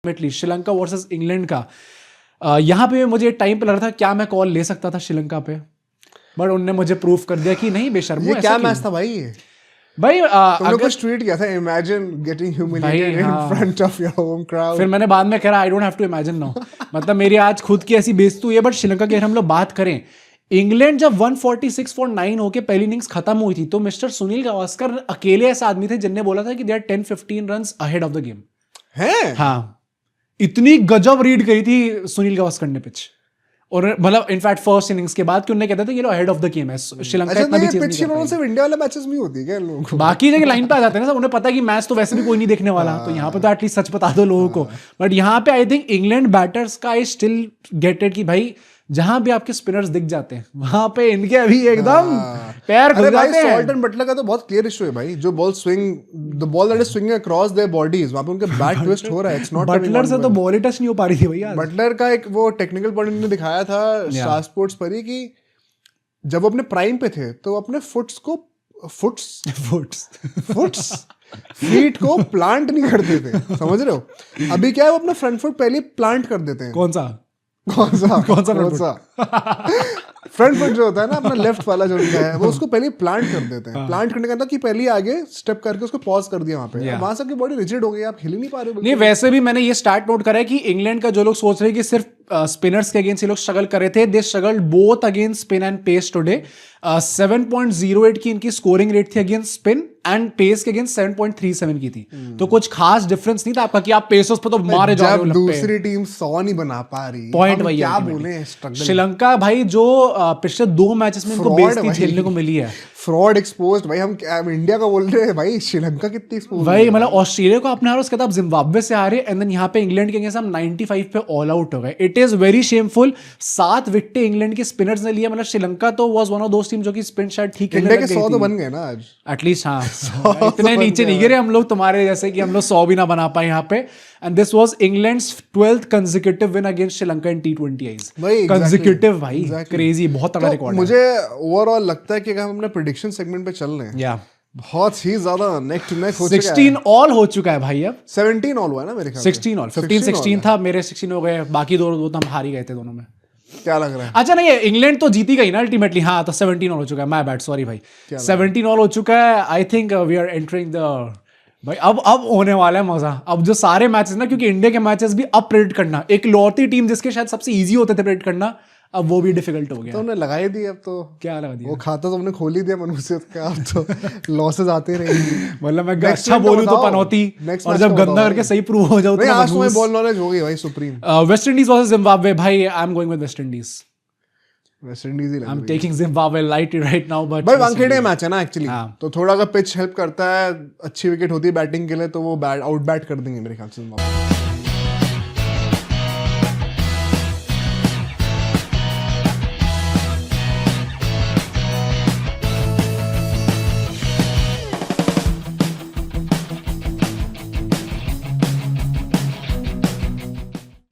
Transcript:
Sri Lanka versus England का यहाँ पे मुझे टाइम पे लग रहा था क्या मैं कॉल ले सकता था श्रीलंका पे, बट उन्होंने मुझे प्रूफ कर दिया कि नहीं बेशर्मो। ये क्या मैच था भाई? भाई तुमने कुछ ट्वीट किया था, imagine getting humiliated in front of your home crowd. फिर मैंने बाद में कह रहा I don't have to imagine now, मतलब मेरी आज खुद की ऐसी बेइज्जती हुई है। बट श्रीलंका की अगर हम लोग बात करें, इंग्लैंड जब 146 for 9 होके पहली इनिंग्स खत्म हुई थी तो मिस्टर सुनील गावस्कर अकेले ऐसा आदमी थे जिनने बोला था कि they are 10-15 runs ahead of the game है। हाँ, इतनी गजब रीड करी थी सुनील गावस्कर ने पिच, और मतलब इनफैक्ट फर्स्ट इनिंग्स के बाद कि उन्होंने कहते थे ये लो अहेड ऑफ द गेम है। श्रीलंका इतना भी चीज नहीं करता है। सिर्फ इंडिया वाले मैचेस में होती है क्या लोगों को? बाकी जगह लाइन पे आ जाते हैं ना सब, उन्हें पता है कि मैच तो वैसे भी कोई नहीं देखने वाला, तो यहाँ पे तो एटलीस्ट सच बता दो लोगों को। बट यहाँ पे आई थिंक इंग्लैंड बैटर्स का आई स्टिल गेट इट कि भाई जहां भी आपके स्पिनर्स दिख जाते हैं वहां पे इनके अभी एकदम पैर घुस जाते हैं। सॉल्ट एंड बटलर का तो बहुत क्लियर इशू है भाई, जो ball swing, the ball that is swinging across their bodies, वहां पे उनके बैट ट्विस्ट हो रहा है। इट्स नॉट बटलर से तो बॉल ही टच नहीं हो पा रही थी भैया। बटलर का एक वो टेक्निकल पॉइंट ने दिखाया था स्टार स्पोर्ट्स पर ही कि जब वो अपने प्राइम पे थे तो अपने फीट को प्लांट नहीं करते थे, समझ रहे हो? अभी क्या है, वो अपना फ्रंट फुट पहले प्लांट कर देते हैं। कौन सा फ्रंट फुट जो होता है ना अपना लेफ्ट वाला जो उनका है, वो उसको पहले प्लांट कर देते हैं। प्लांट करने का मतलब कि पहले आगे स्टेप करके उसको पॉज कर दिया वहां पे, वहां से आपकी बॉडी रिजिड हो गई, आप हिल नहीं पा रहे हो। नहीं, वैसे भी मैंने ये स्टार्ट नोट करा है कि इंग्लैंड का जो लोग सोच रहे हैं कि सिर्फ स्पिनर्स के अगेंस्ट ये लोग स्ट्रगल कर रहे थे, they struggled both against spin and pace today. 7.08 की इनकी स्कोरिंग रेट थी अगेंस्ट स्पिन, एंड पेस के अगेंस्ट 7.37 की थी। तो कुछ खास डिफरेंस नहीं था आपका कि आप पेसर्स पे तो मारे जा रहे हो, दूसरी टीम 100 नहीं बना पा रही। पॉइंट वही क्या बोले, श्रीलंका भाई जो पिछले 2 मैचेस में इनको बेइज्जती झेलने को मिली है, फ्रॉड एक्सपोज्ड भाई। हम इंडिया का बोल रहे हैं भाई, श्रीलंका कितनी एक्सपोज्ड भाई, मतलब ऑस्ट्रेलिया को अपने हार, उसके बाद जिम्बाब्वे से हारे, एंड देन यहाँ पे इंग्लैंड के अगेंस्ट हम 95 पे ऑल आउट हो गए। It is very shameful. 7 wicket England के स्पिनर्स ने लिए, मतलब श्रीलंका तो was one of those team जो कि स्पिन शायद ठीक इंडिया के 100 तो बन गए ना आज एटलीस्ट। हाँ, इतने नीचे नहीं गिरे हम लोग तुम्हारे जैसे कि हम लोग 100 भी ना बना पाए यहाँ पे। And this was England's 12th consecutive win against Sri Lanka in T20Is। Consecutive भाई, क्रेजी, बहुत तगड़ा रिकॉर्ड है। मुझे ओवरऑल लगता है कि अगर हम अपने प्रेडिक्शन सेगमेंट पे चल रहे हैं, बहुत ही ज्यादा नेक टू नेक हो चुका है। 16 ऑल हो चुका है भाई, अब 17 ऑल हुआ है ना मेरे ख्याल से। 16 ऑल, 15-16 था, मेरे 16 हो गए, बाकी दो तो हम हार ही गए थे दोनों में। क्या लग रहा है? अच्छा नहीं, इंग्लैंड तो जीती गई ना अल्टीमेटली। हाँ, तो 17 ऑल हो चुका है, माय बैड, सॉरी भाई। 17 ऑल हो चुका है। I think we are entering the, भाई अब होने वाला है मजा। अब जो सारे मैचेस ना, क्योंकि इंडिया के मैचेस भी अब प्रेडिक्ट करना, एक लौती टीम जिसके शायद सबसे इजी होते थे प्रेडिक्ट करना, अब वो भी डिफिकल्ट हो गया। तो उन्हें लगा ही दी, अब तो क्या लगा दिया, वो खाता तो हमने खोल ही दिया मनुष्य का, अब तो लॉसेस आते रहेंगे। मतलब मैं अच्छा बोलूं तो पनौती, और जब गंदा करके सही प्रूव हो जाओ तो आज तुम्हें बॉल नॉलेज हो गई भाई supreme. West Indies versus Zimbabwe, भाई I am going with West Indies. West Indies ही लग रही है। I am taking Zimbabwe light right now, but भाई वानखेड़े मैच है ना एक्चुअली, तो थोड़ा अगर पिच हेल्प करता है, अच्छी विकेट होती है बैटिंग के लिए, तो वो आउट बैट कर देंगे मेरे ख्याल से।